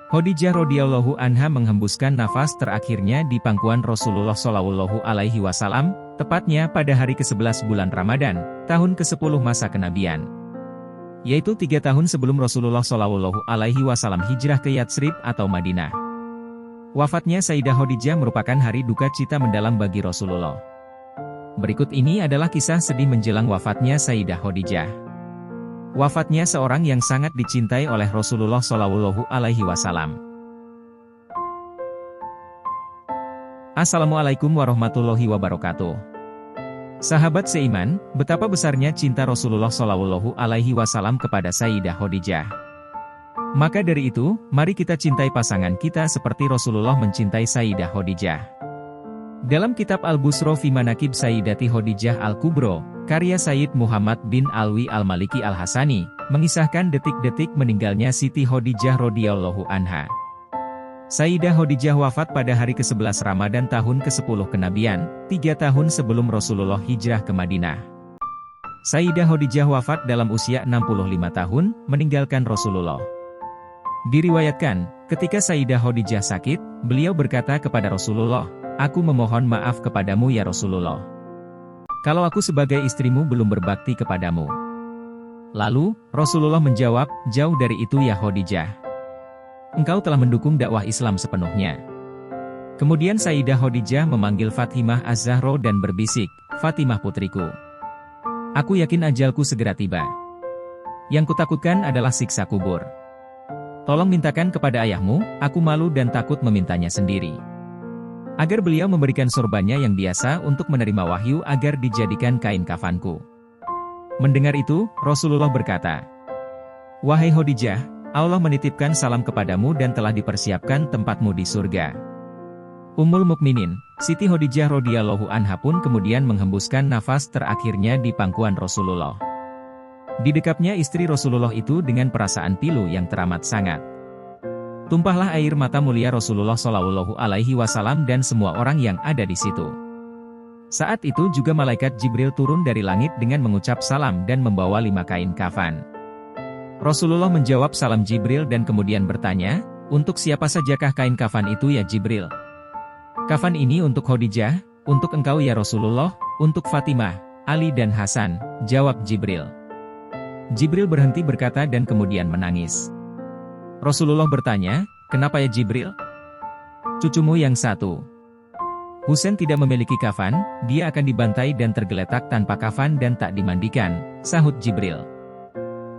Khadijah radhiyallahu anha menghembuskan nafas terakhirnya di pangkuan Rasulullah Shallallahu alaihi wasallam, tepatnya pada hari ke-11 bulan Ramadan, tahun ke-10 masa kenabian. Yaitu 3 tahun sebelum Rasulullah Shallallahu alaihi wasallam hijrah ke Yatsrib atau Madinah. Wafatnya Sayyidah Khadijah merupakan hari duka cita mendalam bagi Rasulullah. Berikut ini adalah kisah sedih menjelang wafatnya Sayyidah Khadijah. Wafatnya seorang yang sangat dicintai oleh Rasulullah Shallallahu alaihi wasallam. Assalamualaikum warahmatullahi wabarakatuh. Sahabat seiman, betapa besarnya cinta Rasulullah Shallallahu alaihi wasallam kepada Sayyidah Khadijah. Maka dari itu, mari kita cintai pasangan kita seperti Rasulullah mencintai Sayyidah Khadijah. Dalam kitab Al-Busra fi Manaqib Sayyidati Khadijah Al-Kubro, karya Sayyid Muhammad bin Alwi Al-Maliki Al-Hasani, mengisahkan detik-detik meninggalnya Siti Khadijah radhiyallahu anha. Sayyidah Khadijah wafat pada hari ke-11 Ramadan tahun ke-10 kenabian, 3 tahun sebelum Rasulullah hijrah ke Madinah. Sayyidah Khadijah wafat dalam usia 65 tahun, meninggalkan Rasulullah. Diriwayatkan, ketika Sayyidah Khadijah sakit, beliau berkata kepada Rasulullah, "Aku memohon maaf kepadamu ya Rasulullah. Kalau aku sebagai istrimu belum berbakti kepadamu." Lalu, Rasulullah menjawab, "Jauh dari itu ya Khadijah. Engkau telah mendukung dakwah Islam sepenuhnya." Kemudian Sayyidah Khadijah memanggil Fatimah Az-Zahra dan berbisik, "Fatimah putriku. Aku yakin ajalku segera tiba. Yang kutakutkan adalah siksa kubur. Tolong mintakan kepada ayahmu, aku malu dan takut memintanya sendiri. Agar beliau memberikan sorbannya yang biasa untuk menerima wahyu agar dijadikan kain kafanku." Mendengar itu, Rasulullah berkata, "Wahai Khadijah, Allah menitipkan salam kepadamu dan telah dipersiapkan tempatmu di surga." Ummul Mukminin, Siti Khadijah radhiyallahu anha pun kemudian menghembuskan nafas terakhirnya di pangkuan Rasulullah. Didekapnya istri Rasulullah itu dengan perasaan pilu yang teramat sangat. Tumpahlah air mata mulia Rasulullah Shallallahu alaihi wasallam dan semua orang yang ada di situ. Saat itu juga malaikat Jibril turun dari langit dengan mengucap salam dan membawa 5 kain kafan. Rasulullah menjawab salam Jibril dan kemudian bertanya, "Untuk siapa sajakah kain kafan itu ya Jibril?" "Kafan ini untuk Khadijah, untuk engkau ya Rasulullah, untuk Fatimah, Ali dan Hasan," jawab Jibril. Jibril berhenti berkata dan kemudian menangis. Rasulullah bertanya, "Kenapa ya Jibril?" "Cucumu yang satu, Husain tidak memiliki kafan, dia akan dibantai dan tergeletak tanpa kafan dan tak dimandikan," sahut Jibril.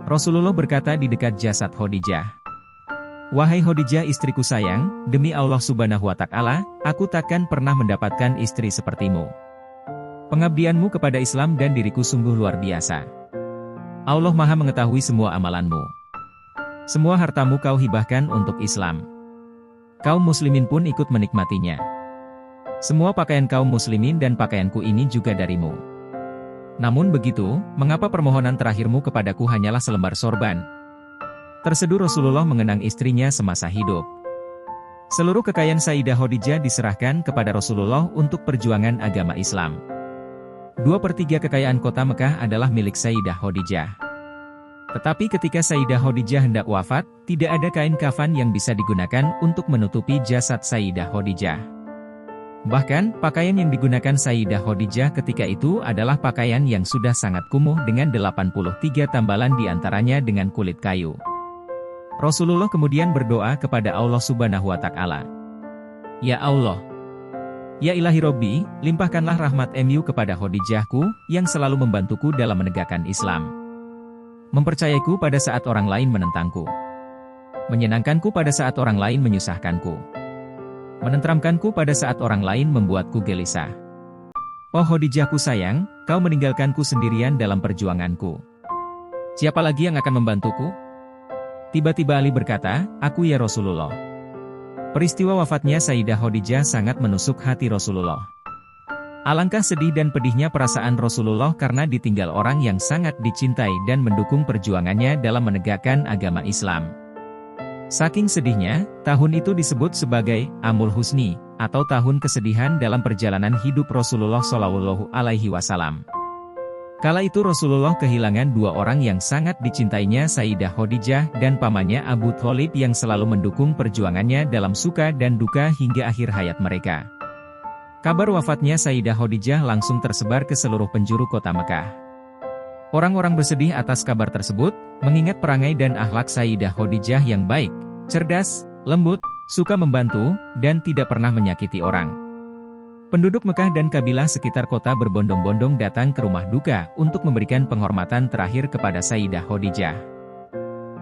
Rasulullah berkata di dekat jasad Khadijah, "Wahai Khadijah istriku sayang, demi Allah subhanahu wa ta'ala, aku takkan pernah mendapatkan istri sepertimu. Pengabdianmu kepada Islam dan diriku sungguh luar biasa. Allah Maha mengetahui semua amalanmu. Semua hartamu kau hibahkan untuk Islam. Kaum muslimin pun ikut menikmatinya. Semua pakaian kaum muslimin dan pakaianku ini juga darimu. Namun begitu, mengapa permohonan terakhirmu kepadaku hanyalah selembar sorban?" Terseduh Rasulullah mengenang istrinya semasa hidup. Seluruh kekayaan Sayyidah Khadijah diserahkan kepada Rasulullah untuk perjuangan agama Islam. 2/3 kekayaan kota Mekah adalah milik Sayyidah Khadijah. Tetapi ketika Sayyidah Khadijah hendak wafat, tidak ada kain kafan yang bisa digunakan untuk menutupi jasad Sayyidah Khadijah. Bahkan, pakaian yang digunakan Sayyidah Khadijah ketika itu adalah pakaian yang sudah sangat kumuh dengan 83 tambalan diantaranya dengan kulit kayu. Rasulullah kemudian berdoa kepada Allah subhanahu wa ta'ala. "Ya Allah, ya ilahi Robbi, limpahkanlah rahmat MU kepada Khadijahku, yang selalu membantuku dalam menegakkan Islam. Mempercayaiku pada saat orang lain menentangku. Menyenangkanku pada saat orang lain menyusahkanku. Menenteramkanku pada saat orang lain membuatku gelisah. Oh Khadijahku sayang, kau meninggalkanku sendirian dalam perjuanganku. Siapa lagi yang akan membantuku?" Tiba-tiba Ali berkata, "Aku ya Rasulullah." Peristiwa wafatnya Sayyidah Khadijah sangat menusuk hati Rasulullah. Alangkah sedih dan pedihnya perasaan Rasulullah karena ditinggal orang yang sangat dicintai dan mendukung perjuangannya dalam menegakkan agama Islam. Saking sedihnya, tahun itu disebut sebagai Amul Husni, atau tahun kesedihan dalam perjalanan hidup Rasulullah Shallallahu alaihi wasallam. Kala itu Rasulullah kehilangan dua orang yang sangat dicintainya, Sayyidah Khadijah dan pamannya Abu Thalib yang selalu mendukung perjuangannya dalam suka dan duka hingga akhir hayat mereka. Kabar wafatnya Sayyidah Khadijah langsung tersebar ke seluruh penjuru kota Mekah. Orang-orang bersedih atas kabar tersebut, mengingat perangai dan akhlak Sayyidah Khadijah yang baik, cerdas, lembut, suka membantu, dan tidak pernah menyakiti orang. Penduduk Mekah dan kabilah sekitar kota berbondong-bondong datang ke rumah duka untuk memberikan penghormatan terakhir kepada Sayyidah Khadijah.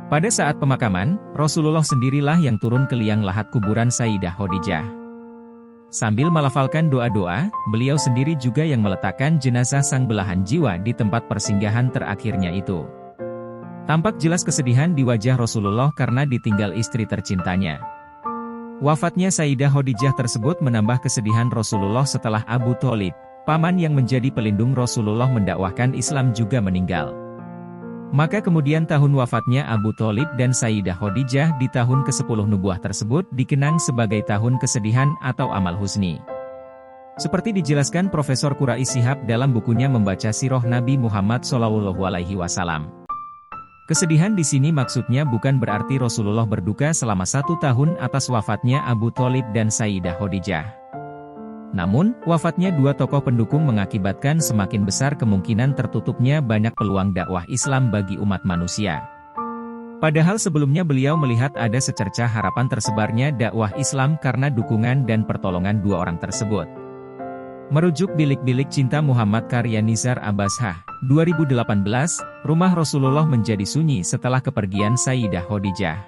Pada saat pemakaman, Rasulullah sendirilah yang turun ke liang lahat kuburan Sayyidah Khadijah. Sambil melafalkan doa-doa, beliau sendiri juga yang meletakkan jenazah sang belahan jiwa di tempat persinggahan terakhirnya itu. Tampak jelas kesedihan di wajah Rasulullah karena ditinggal istri tercintanya. Wafatnya Sayyidah Khadijah tersebut menambah kesedihan Rasulullah setelah Abu Thalib, paman yang menjadi pelindung Rasulullah mendakwahkan Islam juga meninggal. Maka kemudian tahun wafatnya Abu Thalib dan Sayyidah Khadijah di tahun ke-10 nubuah tersebut dikenang sebagai tahun kesedihan atau amal husni. Seperti dijelaskan Profesor Quraish Shihab dalam bukunya Membaca Sirah Nabi Muhammad SAW. Kesedihan di sini maksudnya bukan berarti Rasulullah berduka selama 1 tahun atas wafatnya Abu Thalib dan Sayyidah Khadijah. Namun, wafatnya dua tokoh pendukung mengakibatkan semakin besar kemungkinan tertutupnya banyak peluang dakwah Islam bagi umat manusia. Padahal sebelumnya beliau melihat ada secercah harapan tersebarnya dakwah Islam karena dukungan dan pertolongan dua orang tersebut. Merujuk Bilik-Bilik Cinta Muhammad karya Nizar Abbashah, 2018, rumah Rasulullah menjadi sunyi setelah kepergian Sayyidah Khadijah.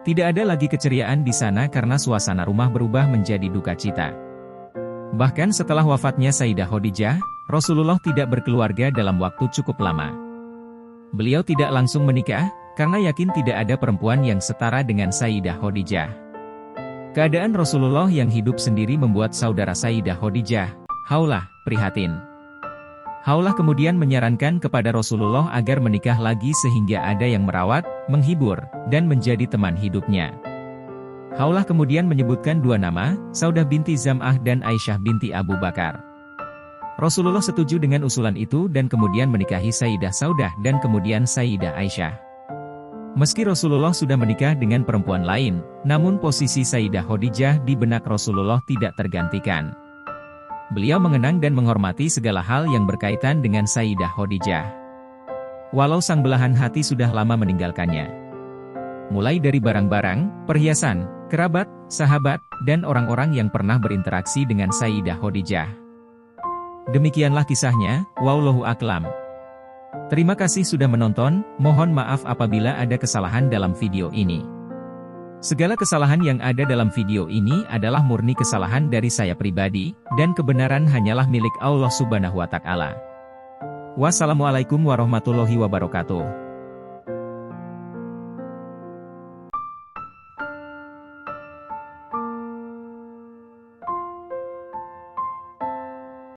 Tidak ada lagi keceriaan di sana karena suasana rumah berubah menjadi duka cita. Bahkan setelah wafatnya Sayyidah Khadijah, Rasulullah tidak berkeluarga dalam waktu cukup lama. Beliau tidak langsung menikah, karena yakin tidak ada perempuan yang setara dengan Sayyidah Khadijah. Keadaan Rasulullah yang hidup sendiri membuat saudara Sayyidah Khadijah, Haulah, prihatin. Haulah kemudian menyarankan kepada Rasulullah agar menikah lagi sehingga ada yang merawat, menghibur, dan menjadi teman hidupnya. Haulah kemudian menyebutkan dua nama, Saudah binti Zam'ah dan Aisyah binti Abu Bakar. Rasulullah setuju dengan usulan itu dan kemudian menikahi Sayyidah Saudah dan kemudian Sayyidah Aisyah. Meski Rasulullah sudah menikah dengan perempuan lain, namun posisi Sayyidah Khadijah di benak Rasulullah tidak tergantikan. Beliau mengenang dan menghormati segala hal yang berkaitan dengan Sayyidah Khadijah. Walau sang belahan hati sudah lama meninggalkannya. Mulai dari barang-barang, perhiasan, kerabat, sahabat, dan orang-orang yang pernah berinteraksi dengan Sayyidah Khadijah. Demikianlah kisahnya, wallahu a'lam. Terima kasih sudah menonton, mohon maaf apabila ada kesalahan dalam video ini. Segala kesalahan yang ada dalam video ini adalah murni kesalahan dari saya pribadi, dan kebenaran hanyalah milik Allah Subhanahu wa Ta'ala. Wassalamualaikum warahmatullahi wabarakatuh.